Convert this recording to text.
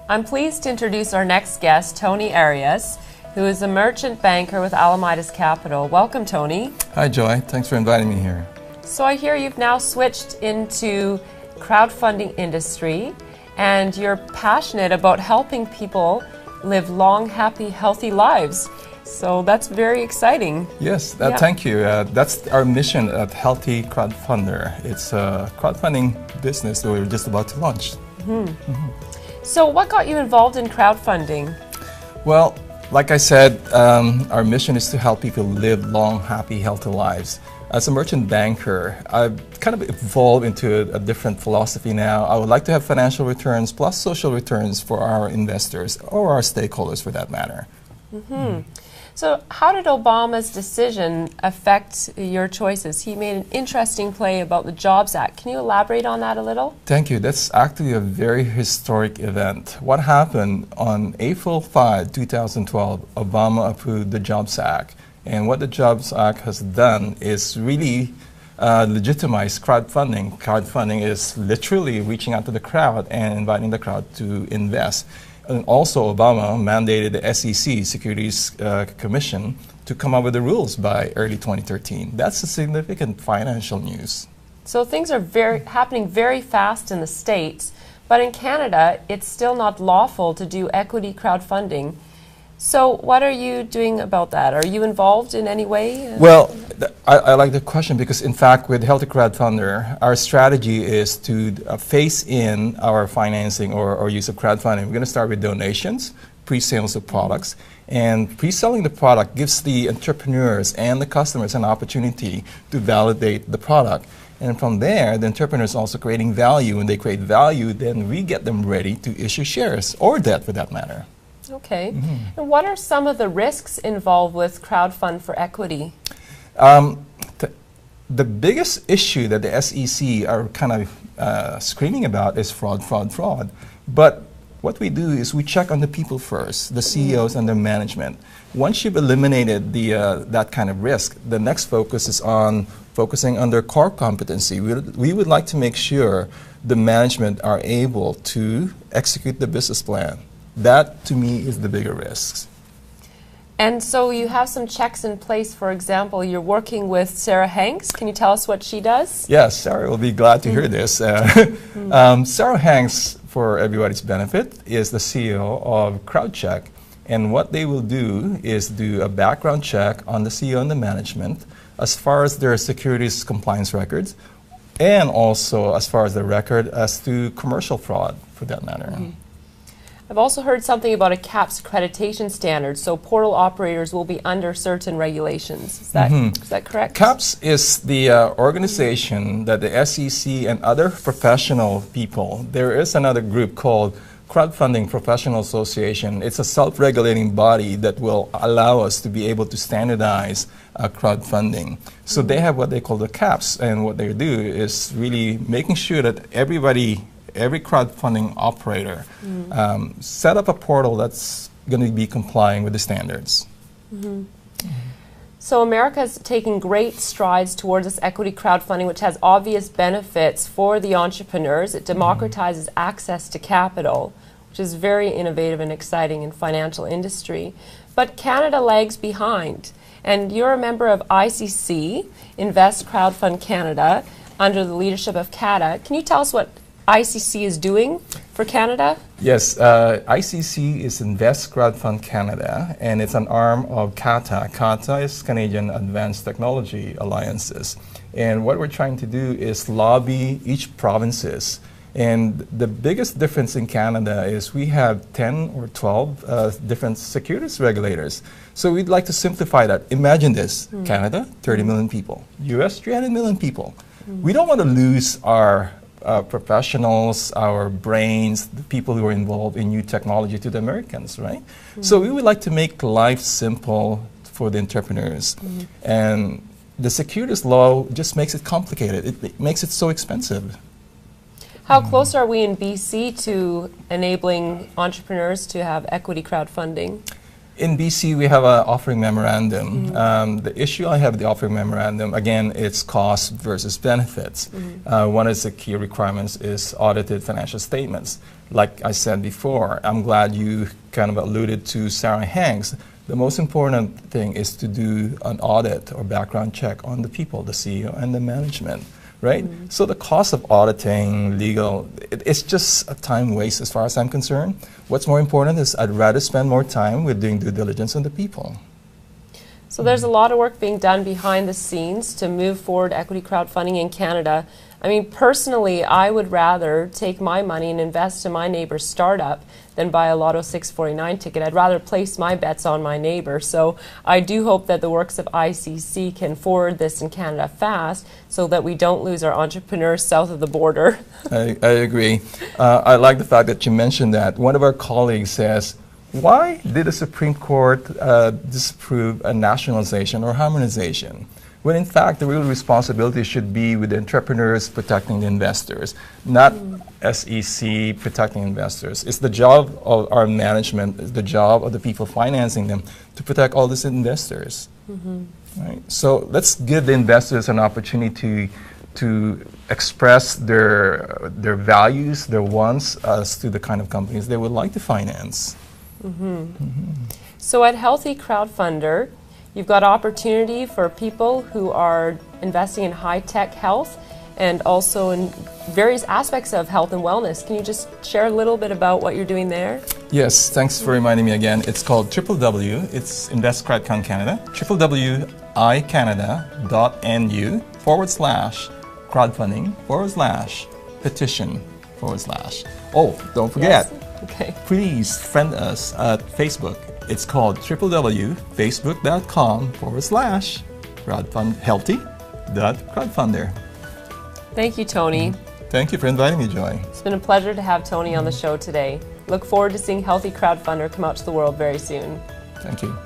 I'm pleased to introduce our next guest, Tony Arias, who is a merchant banker with Alamitas Capital. Welcome, Tony. Hi, Joy. Thanks for inviting me here. So I hear you've now switched into crowdfunding industry, and you're passionate about helping people live long, happy, healthy lives. So that's very exciting. Yes, thank you. That's our mission at Healthy Crowdfunder. It's a crowdfunding business that we're just about to launch. So what got you involved in crowdfunding? Well, like I said, our mission is to help people live long, happy, healthy lives. As a merchant banker, I've kind of evolved into a different philosophy now. I would like to have financial returns plus social returns for our investors or our stakeholders for that matter. So how did Obama's decision affect your choices? He made an interesting play about the Jobs Act. Can you elaborate on that a little? Thank you. That's actually a very historic event. What happened on April 5, 2012, Obama approved the Jobs Act. And what the Jobs Act has done is really legitimize crowdfunding. Crowdfunding is literally reaching out to the crowd and inviting the crowd to invest. And also, Obama mandated the SEC, Securities Commission, to come up with the rules by early 2013. That's a significant financial news. So things are happening very fast in the States, but in Canada, it's still not lawful to do equity crowdfunding. So what are you doing about that? Are you involved in any way? Well, I like the question because, in fact, with Healthy Crowdfunder, our strategy is to phase in our financing or use of crowdfunding. We're going to start with donations, pre-sales of products, and pre-selling the product gives the entrepreneurs and the customers an opportunity to validate the product. And from there, the entrepreneurs also creating value. When they create value, then we get them ready to issue shares or debt for that matter. Okay. And what are some of the risks involved with crowdfund for equity? The biggest issue that the SEC are kind of screaming about is fraud, fraud, fraud. But what we do is we check on the people first, the CEOs and the management. Once you've eliminated that kind of risk, the next focus is on focusing on their core competency. We would like to make sure the management are able to execute the business plan. That, to me, is the bigger risks. And so you have some checks in place. For example, you're working with Sarah Hanks. Can you tell us what she does? Yes, Sarah will be glad to hear this. Sarah Hanks, for everybody's benefit, is the CEO of CrowdCheck. And what they will do is do a background check on the CEO and the management as far as their securities compliance records and also as far as the record as to commercial fraud, for that matter. I've also heard something about a CAPS accreditation standard, so portal operators will be under certain regulations. Is that correct? CAPS is the organization that the SEC and other professional people, there is another group called Crowdfunding Professional Association. It's a self-regulating body that will allow us to be able to standardize crowdfunding. So they have what they call the CAPS, and what they do is really making sure that every crowdfunding operator set up a portal that's going to be complying with the standards. So America is taking great strides towards this equity crowdfunding, which has obvious benefits for the entrepreneurs. It democratizes access to capital, which is very innovative and exciting in financial industry. But Canada lags behind. And you're a member of ICC, Invest Crowdfund Canada, under the leadership of CATA. Can you tell us what ICC is doing for Canada? Yes, ICC is Invest Crowdfund Canada, and it's an arm of CATA. CATA is Canadian Advanced Technology Alliances. And what we're trying to do is lobby each provinces. And the biggest difference in Canada is we have 10 or 12 different securities regulators. So we'd like to simplify that. Imagine this, Canada, 30 million people. US, 300 million people. We don't want to lose our professionals, our brains, the people who are involved in new technology to the Americans, right? So we would like to make life simple for the entrepreneurs. And the securities law just makes it complicated. It makes it so expensive. How close are we in BC to enabling entrepreneurs to have equity crowdfunding? In BC, we have an offering memorandum. The issue I have with the offering memorandum, again, it's cost versus benefits. One of the key requirements is audited financial statements. like I said before, I'm glad you kind of alluded to Sarah Hanks. The most important thing is to do an audit or background check on the people, the CEO and the management, right? So the cost of auditing, legal, it's just a time waste as far as I'm concerned. What's more important is I'd rather spend more time with doing due diligence on the people. So there's a lot of work being done behind the scenes to move forward equity crowdfunding in Canada. I mean, personally, I would rather take my money and invest in my neighbor's startup than buy a Lotto 649 ticket. I'd rather place my bets on my neighbor. So I do hope that the works of ICC can forward this in Canada fast so that we don't lose our entrepreneurs south of the border. I agree. I like the fact that you mentioned that. One of our colleagues says, why did the Supreme Court disapprove a nationalization or harmonization? When in fact the real responsibility should be with the entrepreneurs protecting the investors, not SEC protecting investors. It's the job of our management, it's the job of the people financing them to protect all these investors. Right? So let's give the investors an opportunity to express their values, their wants as to the kind of companies they would like to finance. So at Healthy Crowdfunder, you've got opportunity for people who are investing in high-tech health and also in various aspects of health and wellness. Can you just share a little bit about what you're doing there? Yes, thanks for reminding me again. It's called it's Invest Crowdfund Canada, www.icanada.nu/crowdfunding/petition/. Oh, don't forget. Yes. Okay. Please friend us at Facebook. It's called www.facebook.com/healthy.crowdfunder. Thank you, Tony. Thank you for inviting me, Joy. It's been a pleasure to have Tony on the show today. Look forward to seeing Healthy Crowdfunder come out to the world very soon. Thank you.